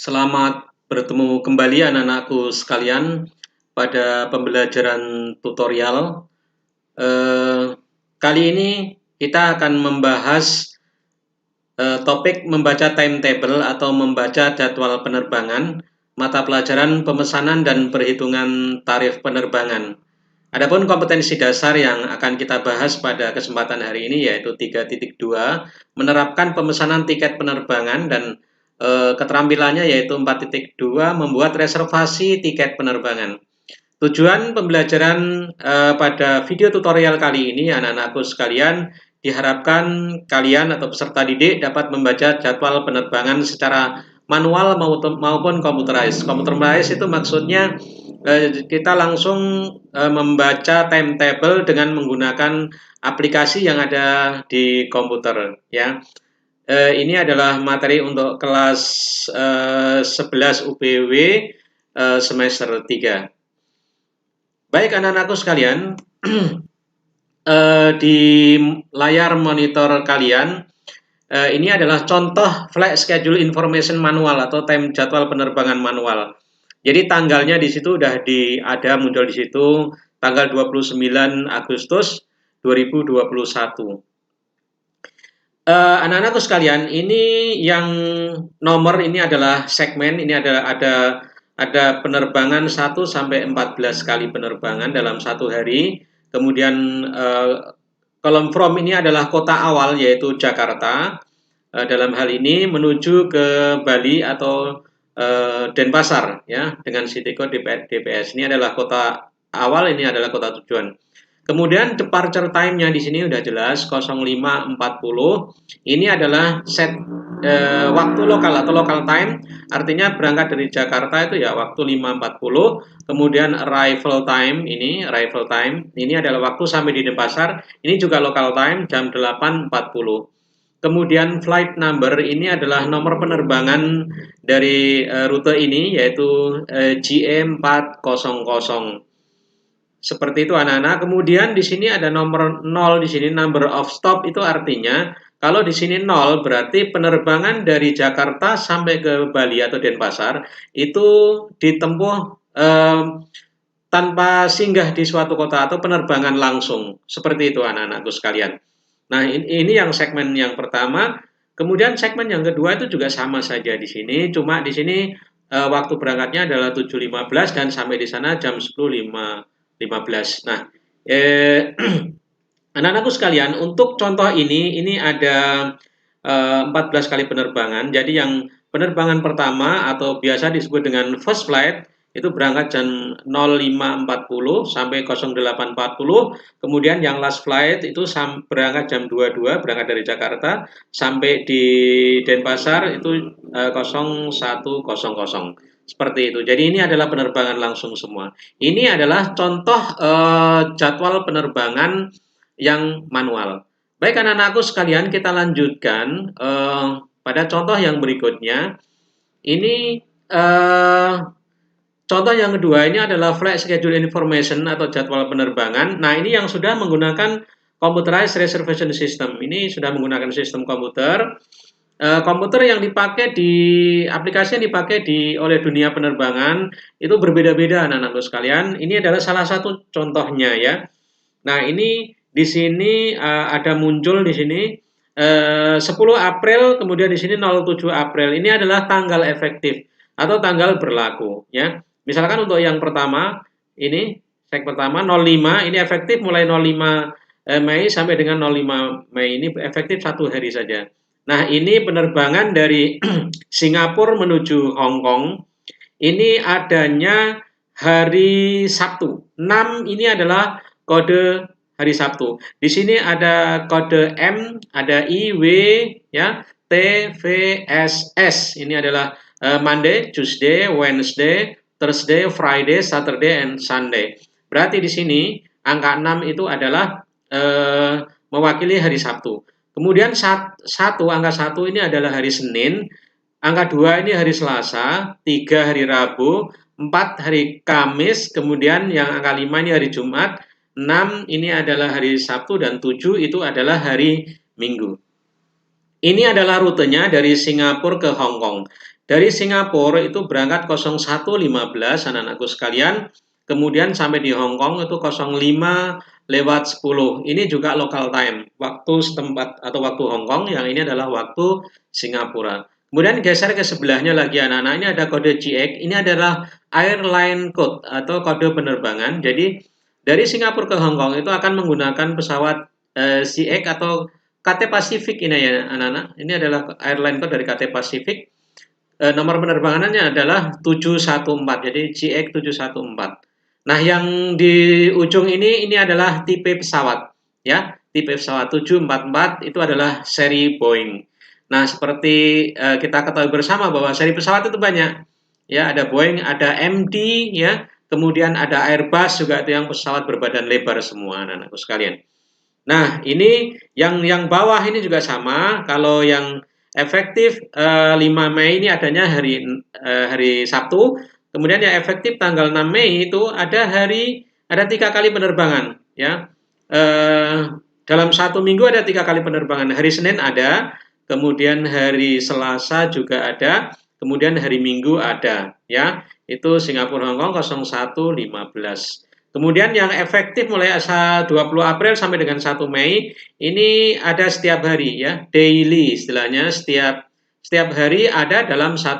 Selamat bertemu kembali anak-anakku sekalian pada pembelajaran tutorial. Kali ini kita akan membahas topik membaca timetable atau membaca jadwal penerbangan, mata pelajaran pemesanan dan perhitungan tarif penerbangan. Adapun kompetensi dasar yang akan kita bahas pada kesempatan hari ini yaitu 3.2, menerapkan pemesanan tiket penerbangan, dan keterampilannya yaitu 4.2, membuat reservasi tiket penerbangan. Tujuan pembelajaran pada video tutorial kali ini, anak-anakku sekalian, diharapkan kalian atau peserta didik dapat membaca jadwal penerbangan secara manual maupun computerized. Computerized itu maksudnya kita langsung membaca timetable dengan menggunakan aplikasi yang ada di komputer, ya. Ini adalah materi untuk kelas 11 UPW semester 3. Baik anak-anakku sekalian, di layar monitor kalian ini adalah contoh flight schedule information manual atau time jadwal penerbangan manual. Jadi tanggalnya di situ udah ada muncul di situ tanggal 29 Agustus 2021. Anak-anakku sekalian, ini yang nomor ini adalah segmen, ini ada penerbangan 1 sampai 14 kali penerbangan dalam satu hari. Kemudian kolom from ini adalah kota awal yaitu Jakarta. Dalam hal ini menuju ke Bali atau Denpasar, ya, dengan city code DPS. Ini adalah kota awal, ini adalah kota tujuan. Kemudian departure time-nya di sini udah jelas 05.40. Ini adalah set waktu lokal atau local time, artinya berangkat dari Jakarta itu ya waktu 5.40. Kemudian arrival time ini adalah waktu sampai di Denpasar, ini juga local time jam 8.40. Kemudian flight number ini adalah nomor penerbangan dari rute ini yaitu GE400. Seperti itu anak-anak. Kemudian di sini ada nomor 0 di sini, number of stop, itu artinya kalau di sini 0 berarti penerbangan dari Jakarta sampai ke Bali atau Denpasar itu ditempuh tanpa singgah di suatu kota atau penerbangan langsung. Seperti itu anak-anakku sekalian. Nah, ini yang segmen yang pertama. Kemudian segmen yang kedua itu juga sama saja di sini, cuma di sini waktu berangkatnya adalah 7.15 dan sampai di sana jam 10.15. Nah, anak-anakku sekalian, untuk contoh ini ada 14 kali penerbangan. Jadi yang penerbangan pertama atau biasa disebut dengan first flight itu berangkat jam 05.40 sampai 08.40. Kemudian yang last flight itu berangkat jam 22, berangkat dari Jakarta sampai di Denpasar itu 01.00. Seperti itu. Jadi ini adalah penerbangan langsung semua. Ini adalah contoh jadwal penerbangan yang manual. Baik anak-anakku sekalian, kita lanjutkan pada contoh yang berikutnya. Ini contoh yang kedua, ini adalah flight schedule information atau jadwal penerbangan. Nah, ini yang sudah menggunakan computerized reservation system. Ini sudah menggunakan sistem komputer. Komputer yang dipakai di aplikasi yang dipakai oleh dunia penerbangan itu berbeda-beda anak-anakku sekalian. Ini adalah salah satu contohnya ya. Nah, ini di sini ada muncul di sini 10 April, kemudian di sini 07 April. Ini adalah tanggal efektif atau tanggal berlaku ya. Misalkan untuk yang pertama, ini seg pertama 05, ini efektif mulai 05 Mei sampai dengan 05 Mei, ini efektif satu hari saja. Nah, ini penerbangan dari Singapura menuju Hong Kong. Ini adanya hari Sabtu. 6 ini adalah kode hari Sabtu. Di sini ada kode M, ada I, W, ya, T, V, S, S. Ini adalah Monday, Tuesday, Wednesday, Thursday, Friday, Saturday, and Sunday. Berarti di sini angka 6 itu adalah mewakili hari Sabtu. Kemudian angka 1 ini adalah hari Senin, angka 2 ini hari Selasa, 3 hari Rabu, 4 hari Kamis, kemudian yang angka 5 ini hari Jumat, 6 ini adalah hari Sabtu, dan 7 itu adalah hari Minggu. Ini adalah rutenya dari Singapura ke Hong Kong. Dari Singapura itu berangkat 01.15 anak-anakku sekalian, kemudian sampai di Hong Kong itu 05:10. Ini juga local time, waktu setempat atau waktu Hong Kong, yang ini adalah waktu Singapura. Kemudian geser ke sebelahnya lagi anak-anak, ini ada kode CX, ini adalah airline code atau kode penerbangan. Jadi dari Singapura ke Hong Kong itu akan menggunakan pesawat CX atau KT Pacific ini ya anak-anak. Ini adalah airline code dari KT Pacific. Nomor penerbangannya adalah 714. Jadi CX 714. Nah, yang di ujung ini adalah tipe pesawat ya. Tipe pesawat 744 itu adalah seri Boeing. Nah, seperti kita ketahui bersama bahwa seri pesawat itu banyak. Ya, ada Boeing, ada MD ya. Kemudian ada Airbus juga, itu yang pesawat berbadan lebar semua anak-anakku sekalian. Nah, ini yang bawah ini juga sama. Kalau yang efektif 5 Mei ini adanya hari Sabtu. Kemudian yang efektif tanggal 6 Mei itu ada 3 kali penerbangan ya. Dalam 1 minggu ada 3 kali penerbangan. Hari Senin ada, kemudian hari Selasa juga ada, kemudian hari Minggu ada ya. Itu Singapura Hong Kong 01.15. Kemudian yang efektif mulai 20 April sampai dengan 1 Mei ini ada setiap hari ya, daily istilahnya, setiap hari ada dalam 1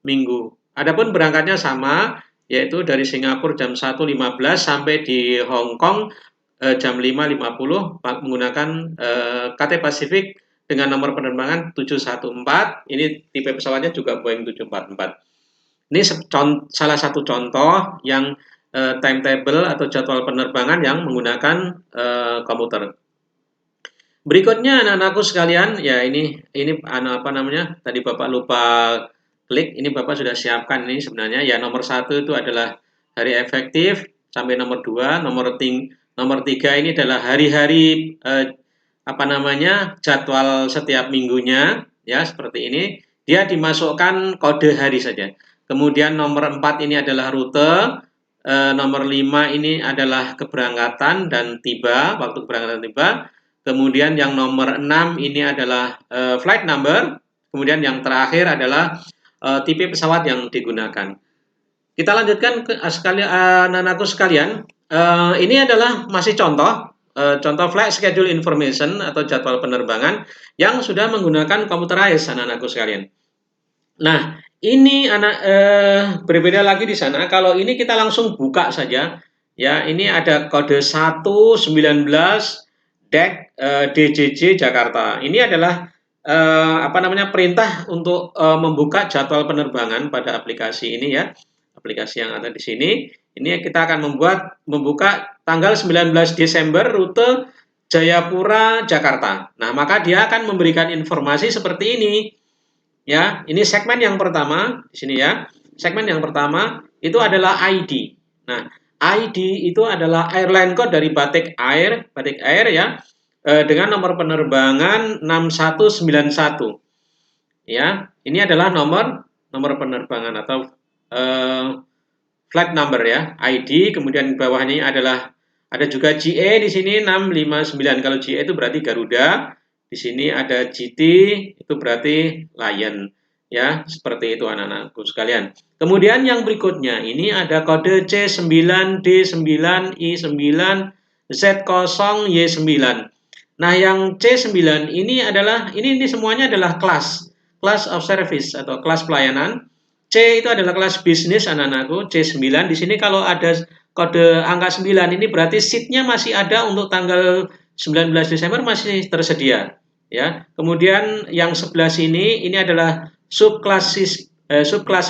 minggu. Adapun berangkatnya sama, yaitu dari Singapura jam 1.15 sampai di Hong Kong jam 5.50 menggunakan KT Pacific dengan nomor penerbangan 714. Ini tipe pesawatnya juga Boeing 744. Ini salah satu contoh yang timetable atau jadwal penerbangan yang menggunakan komputer. Berikutnya anak-anakku sekalian, ya ini apa namanya? Tadi Bapak lupa klik, ini Bapak sudah siapkan ini sebenarnya. Ya nomor 1 itu adalah hari efektif sampai nomor 2, nomor 3 ini adalah hari-hari apa namanya? Jadwal setiap minggunya ya, seperti ini. Dia dimasukkan kode hari saja. Kemudian nomor 4 ini adalah rute. Nomor 5 ini adalah keberangkatan dan tiba, waktu keberangkatan tiba. Kemudian yang nomor 6 ini adalah flight number. Kemudian yang terakhir adalah tipe pesawat yang digunakan. Kita lanjutkan ke anak-anakku sekalian. Ini adalah masih contoh flight schedule information atau jadwal penerbangan yang sudah menggunakan computerized anak-anakku sekalian. Nah, ini berbeda lagi di sana. Kalau ini kita langsung buka saja. Ya, ini ada kode 119 DJJ Jakarta. Ini adalah apa namanya, perintah untuk membuka jadwal penerbangan pada aplikasi ini ya. Aplikasi yang ada di sini. Ini kita akan membuka tanggal 19 Desember rute Jayapura Jakarta. Nah, maka dia akan memberikan informasi seperti ini. Ya, ini segmen yang pertama di sini ya. Segmen yang pertama itu adalah ID. Nah, ID itu adalah airline code dari Batik Air ya, dengan nomor penerbangan 6191. Ya, ini adalah nomor penerbangan atau flight number ya, ID. Kemudian bawahnya adalah ada juga GA di sini 659. Kalau GA itu berarti Garuda. Di sini ada GT, itu berarti Lion. Ya, seperti itu anak-anakku sekalian. Kemudian yang berikutnya, ini ada kode C9D9I9 Z0Y9. Nah, yang C9 ini semuanya adalah class of service atau kelas pelayanan. C itu adalah kelas bisnis anak-anakku, C9. Di sini kalau ada kode angka 9 ini berarti seatnya masih ada untuk tanggal 19 Desember masih tersedia. Ya, kemudian yang sebelah sini ini adalah subkelas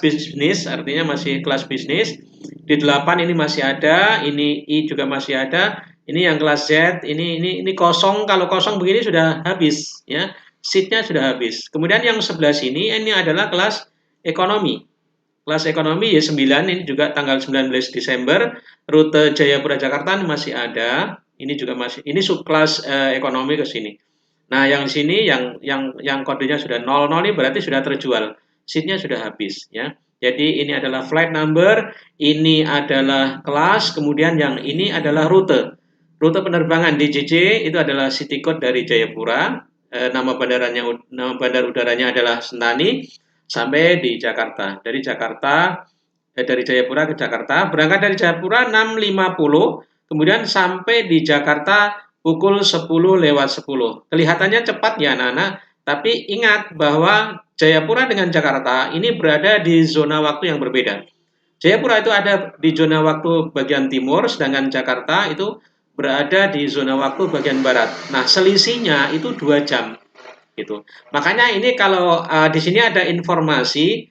bisnis, artinya masih kelas bisnis. Di 8 ini masih ada, ini I juga masih ada. Ini yang kelas Z, ini kosong. Kalau kosong begini sudah habis, ya. Seatnya sudah habis. Kemudian yang sebelah sini ini adalah kelas ekonomi. Kelas ekonomi Y9 ini juga tanggal 19 Desember, rute Jayapura Jakarta masih ada. Ini juga masih, ini subkelas ekonomi ke sini. Nah, yang di sini yang kodenya sudah 00 ini berarti sudah terjual. Seatnya sudah habis ya. Jadi ini adalah flight number, ini adalah kelas, kemudian yang ini adalah rute. Rute penerbangan DJJ itu adalah city code dari Jayapura nama bandar udaranya adalah Sentani, sampai di Jakarta. Dari Jayapura ke Jakarta, berangkat dari Jayapura 6.50, kemudian sampai di Jakarta pukul 10:10. Kelihatannya cepat ya anak-anak, tapi ingat bahwa Jayapura dengan Jakarta ini berada di zona waktu yang berbeda. Jayapura itu ada di zona waktu bagian timur, sedangkan Jakarta itu berada di zona waktu bagian barat. Nah, selisihnya itu 2 jam gitu. Makanya ini kalau di sini ada informasi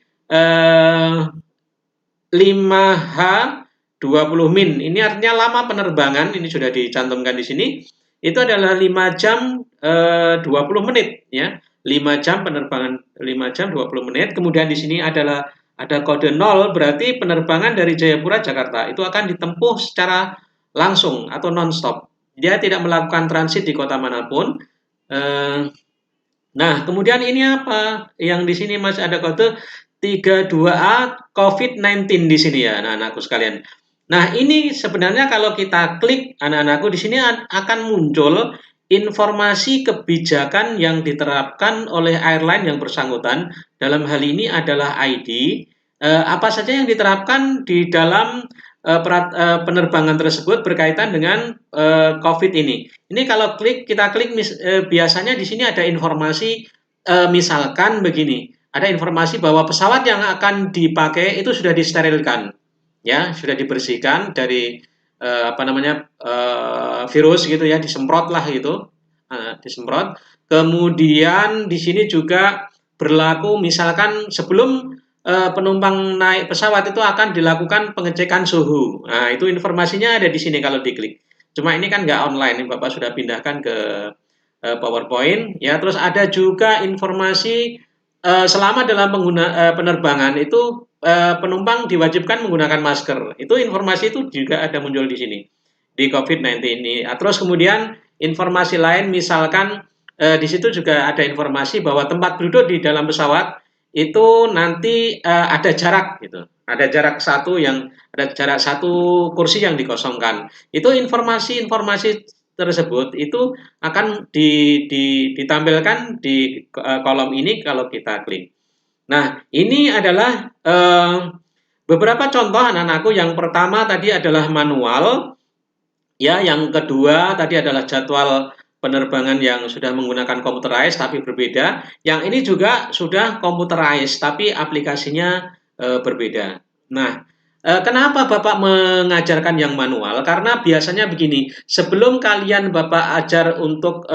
5H 20 min. Ini artinya lama penerbangan, ini sudah dicantumkan di sini. Itu adalah 5 jam 20 menit ya. 5 jam penerbangan, 5 jam 20 menit. Kemudian di sini adalah ada kode 0, berarti penerbangan dari Jayapura Jakarta itu akan ditempuh secara langsung atau non-stop. Dia tidak melakukan transit di kota manapun. Nah, kemudian ini apa? Yang di sini masih ada kode 32A COVID-19 di sini ya, anak-anakku sekalian. Nah, ini sebenarnya kalau kita klik anak-anakku di sini akan muncul informasi kebijakan yang diterapkan oleh airline yang bersangkutan. Dalam hal ini adalah ID. Apa saja yang diterapkan di dalam penerbangan tersebut berkaitan dengan COVID ini. Ini kalau kita klik biasanya di sini ada informasi misalkan begini. Ada informasi bahwa pesawat yang akan dipakai itu sudah disterilkan, ya, sudah dibersihkan dari virus gitu ya, disemprot lah gitu, disemprot. Kemudian di sini juga berlaku misalkan sebelum penumpang naik pesawat itu akan dilakukan pengecekan suhu. Nah, itu informasinya ada di sini kalau diklik. Cuma ini kan nggak online, ini Bapak sudah pindahkan ke PowerPoint, ya. Terus ada juga informasi selama dalam penerbangan itu penumpang diwajibkan menggunakan masker. Itu informasi itu juga ada muncul di sini di COVID-19 ini. Terus kemudian informasi lain misalkan di situ juga ada informasi bahwa tempat duduk di dalam pesawat itu nanti ada jarak gitu. Ada jarak satu kursi yang dikosongkan. Itu informasi-informasi tersebut itu akan ditampilkan di kolom ini kalau kita klik. Nah, ini adalah beberapa contoh anak-anakku. Yang pertama tadi adalah manual, ya. Yang kedua tadi adalah jadwal penerbangan yang sudah menggunakan computerized tapi berbeda. Yang ini juga sudah computerized tapi aplikasinya berbeda. Nah, kenapa Bapak mengajarkan yang manual? Karena biasanya begini, sebelum kalian Bapak ajar untuk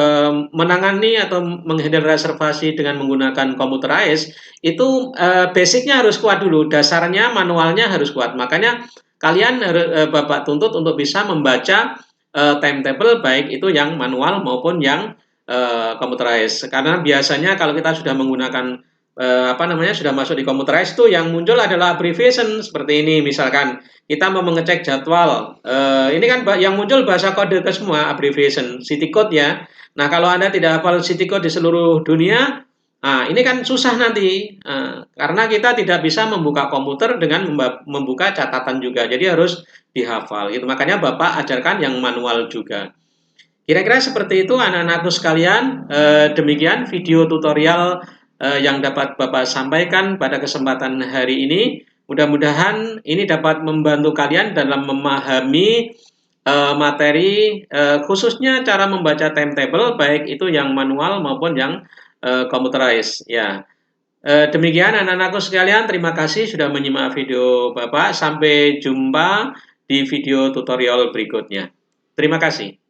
menangani atau menghandle reservasi dengan menggunakan computerized, itu basicnya harus kuat dulu, dasarnya manualnya harus kuat. Makanya kalian Bapak tuntut untuk bisa membaca timetable baik itu yang manual maupun yang computerized. Karena biasanya kalau kita sudah menggunakan sudah masuk di computerized itu yang muncul adalah abbreviation seperti ini. Misalkan kita mau mengecek jadwal, ini kan yang muncul bahasa kode ke semua, abbreviation, city code ya. Nah, kalau Anda tidak hafal city code di seluruh dunia, ini kan susah nanti, karena kita tidak bisa membuka komputer dengan membuka catatan juga, jadi harus dihafal gitu. Makanya Bapak ajarkan yang manual juga. Kira-kira seperti itu anak-anakku sekalian. Demikian video tutorial yang dapat Bapak sampaikan pada kesempatan hari ini. Mudah-mudahan ini dapat membantu kalian dalam memahami materi, khususnya cara membaca timetable, baik itu yang manual maupun yang computerized. Ya, demikian anak-anakku sekalian. Terima kasih sudah menyimak video Bapak. Sampai jumpa di video tutorial berikutnya. Terima kasih.